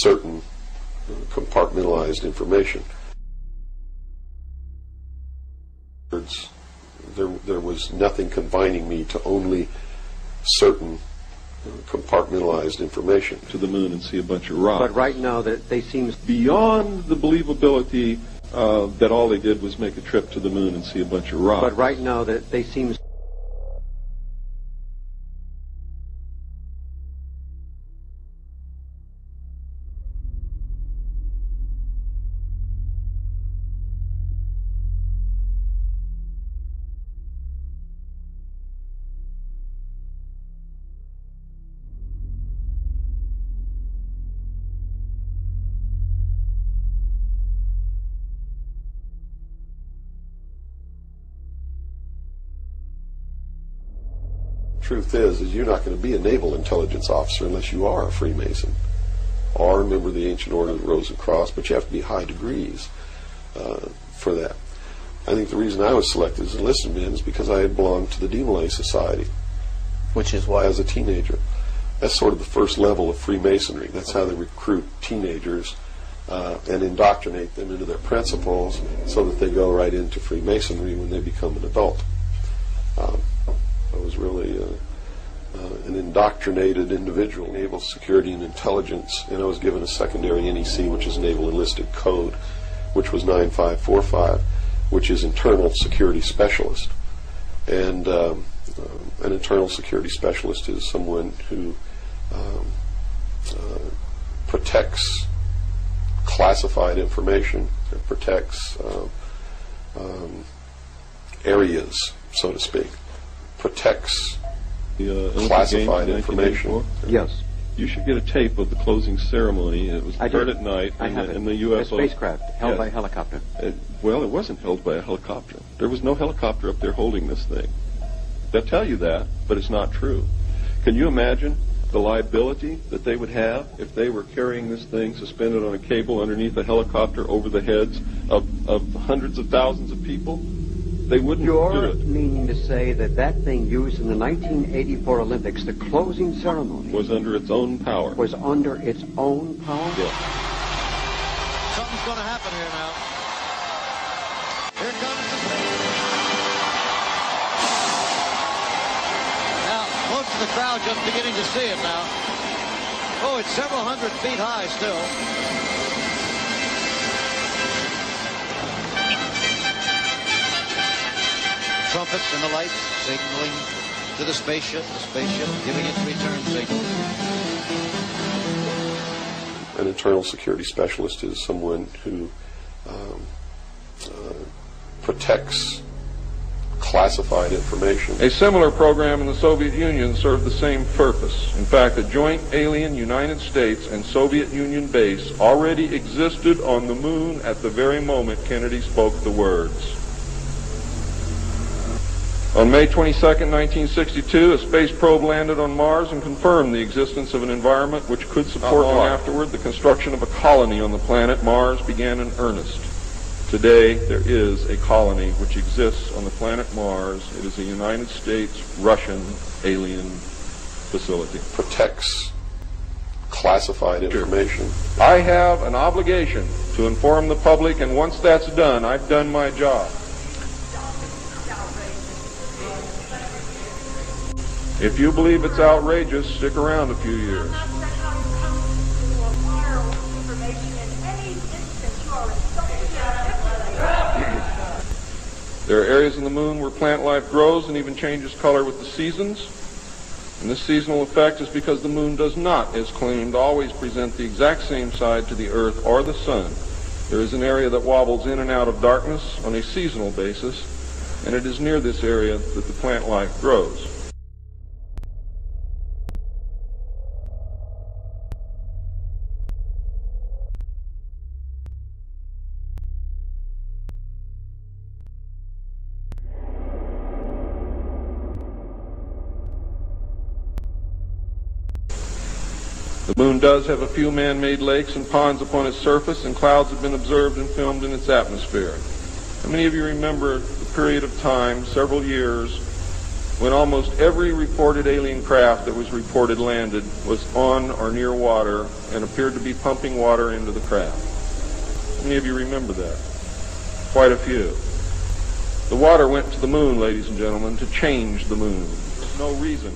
certain compartmentalized information. There was nothing confining me to only certain compartmentalized information. To the moon and see a bunch of rocks. But right now they seem beyond the believability that all they did was make a trip to the moon and see a bunch of rocks. But right now they seem truth is you're not going to be a naval intelligence officer unless you are a Freemason or a member of the Ancient Order of the Rose and Cross, but you have to be high degrees for that. I think the reason I was selected as enlisted man is because I had belonged to the Demolay Society. Which is what? As a teenager. That's sort of the first level of Freemasonry. That's how they recruit teenagers and indoctrinate them into their principles so that they go right into Freemasonry when they become an adult. I was really an indoctrinated individual, naval security and intelligence, and I was given a secondary NEC, which is Naval Enlisted Code, which was 9545, which is internal security specialist. And an internal security specialist is someone who protects classified information, it protects areas, so to speak. Protects classified information. Yes. You should get a tape of the closing ceremony. It was heard at night in the UFO. A spacecraft held by a helicopter. Well, it wasn't held by a helicopter. There was no helicopter up there holding this thing. They'll tell you that, but it's not true. Can you imagine the liability that they would have if they were carrying this thing suspended on a cable underneath a helicopter over the heads of hundreds of thousands of people? They wouldn't do You're it. meaning to say that thing used in the 1984 Olympics, the closing ceremony, Was under its own power. was under its own power? Yeah. Something's going to happen here now. Here comes the Now, most of the crowd just beginning to see it now. Oh, it's several hundred feet high still. Trumpets and the lights signaling to the spaceship giving its return signal. An internal security specialist is someone who protects classified information. A similar program in the Soviet Union served the same purpose. In fact, a joint alien United States and Soviet Union base already existed on the moon at the very moment Kennedy spoke the words. On May 22, 1962, a space probe landed on Mars and confirmed the existence of an environment which could support long afterward the construction of a colony on the planet Mars began in earnest. Today, there is a colony which exists on the planet Mars. It is a United States-Russian alien facility. Protects classified information. I have an obligation to inform the public, and once that's done, I've done my job. If you believe it's outrageous, stick around a few years. There are areas on the moon where plant life grows and even changes color with the seasons. And this seasonal effect is because the moon does not, as claimed, always present the exact same side to the Earth or the sun. There is an area that wobbles in and out of darkness on a seasonal basis, and it is near this area that the plant life grows. The moon does have a few man-made lakes and ponds upon its surface, and clouds have been observed and filmed in its atmosphere. How many of you remember the period of time, several years, when almost every reported alien craft that was reported landed was on or near water and appeared to be pumping water into the craft. How many of you remember that? Quite a few. The water went to the moon, ladies and gentlemen, to change the moon. There's no reason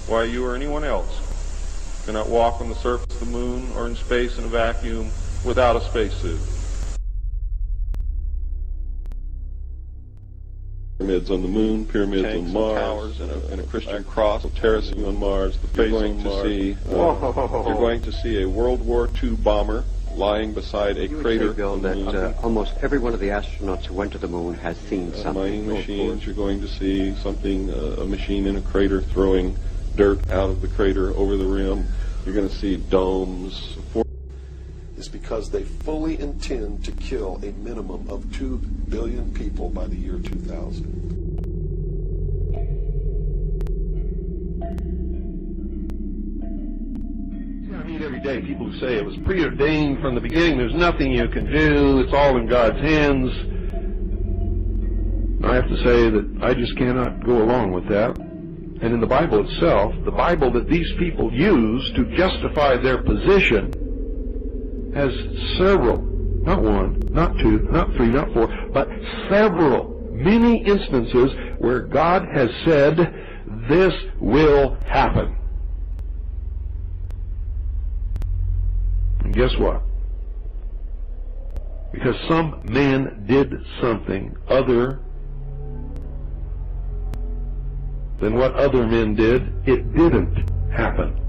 why you or anyone else cannot walk on the surface of the moon or in space in a vacuum without a spacesuit. Pyramids on the moon, pyramids on Mars, towers, and a Christian cross terracing on Mars. You're going to see a World War II bomber lying beside a crater say, Bill, on the moon. that almost every one of the astronauts who went to the moon has seen something. Mining machines. You're going to see something, a machine in a crater throwing dirt out of the crater over the rim. You're going to see domes. Is because they fully intend to kill a minimum of 2 billion people by the year 2000. I meet every day people who say it was preordained from the beginning, there's nothing you can do, it's all in God's hands. I have to say that I just cannot go along with that. And in the Bible itself, the Bible that these people use to justify their position has several, not one, not two, not three, not four, but several, many instances where God has said, this will happen. And guess what? Because some man did something other than what other men did, it didn't happen.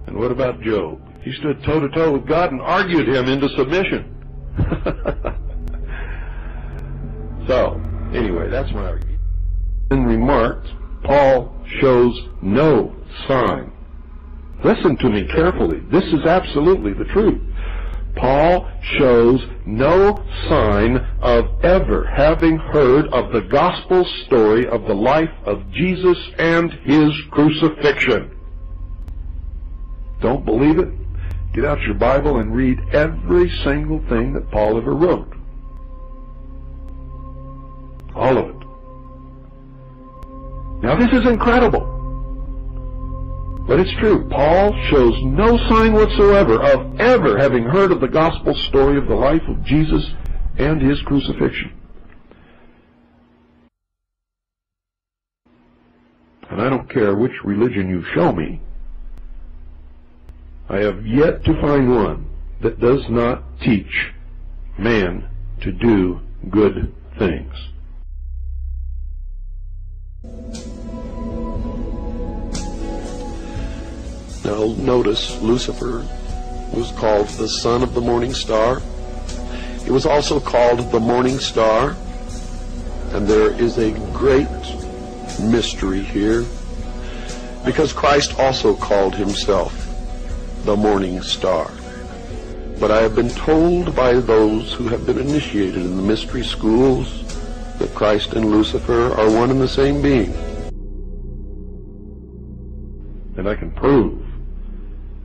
And what about Job? He stood toe-to-toe with God and argued him into submission. So, anyway, that's my argument. In remarks, Paul shows no sign. Listen to me carefully. This is absolutely the truth. Paul shows no sign of ever having heard of the gospel story of the life of Jesus and his crucifixion. Don't believe it? Get out your Bible and read every single thing that Paul ever wrote. All of it. Now this is incredible. But it's true. Paul shows no sign whatsoever of ever having heard of the gospel story of the life of Jesus and his crucifixion. And I don't care which religion you show me, I have yet to find one that does not teach man to do good things. Now notice, Lucifer was called the son of the morning star. He was also called the morning star. And there is a great mystery here, because Christ also called himself the morning star. But I have been told by those who have been initiated in the mystery schools that Christ and Lucifer are one and the same being. And I can prove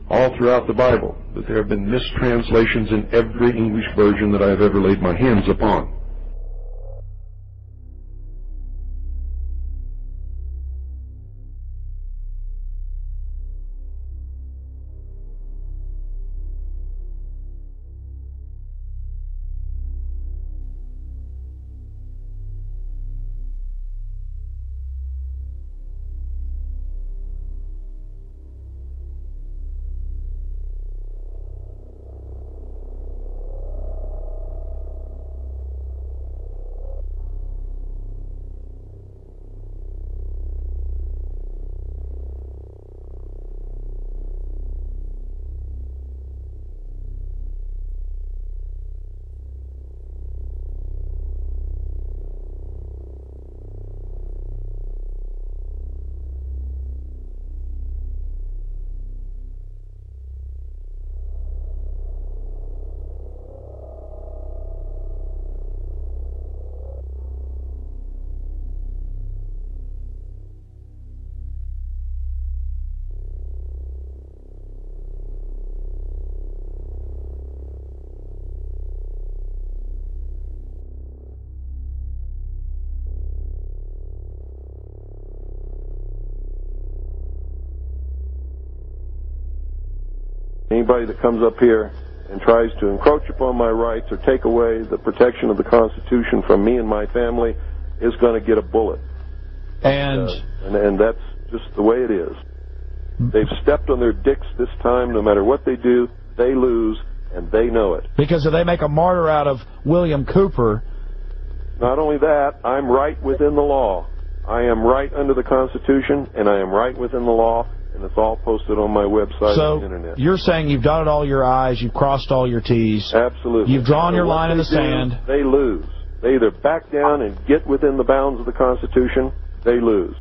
all throughout the Bible that there have been mistranslations in every English version that I have ever laid my hands upon. Anybody that comes up here and tries to encroach upon my rights or take away the protection of the Constitution from me and my family is going to get a bullet. And that's just the way it is. They've stepped on their dicks this time. No matter what they do, they lose, and they know it. Because if they make a martyr out of William Cooper... Not only that, I'm right within the law. I am right under the Constitution, and I am right within the law, and it's all posted on my website on the Internet. So you're saying you've dotted all your I's, you've crossed all your T's. Absolutely. You've drawn your line in the sand. They lose. They either back down and get within the bounds of the Constitution, they lose.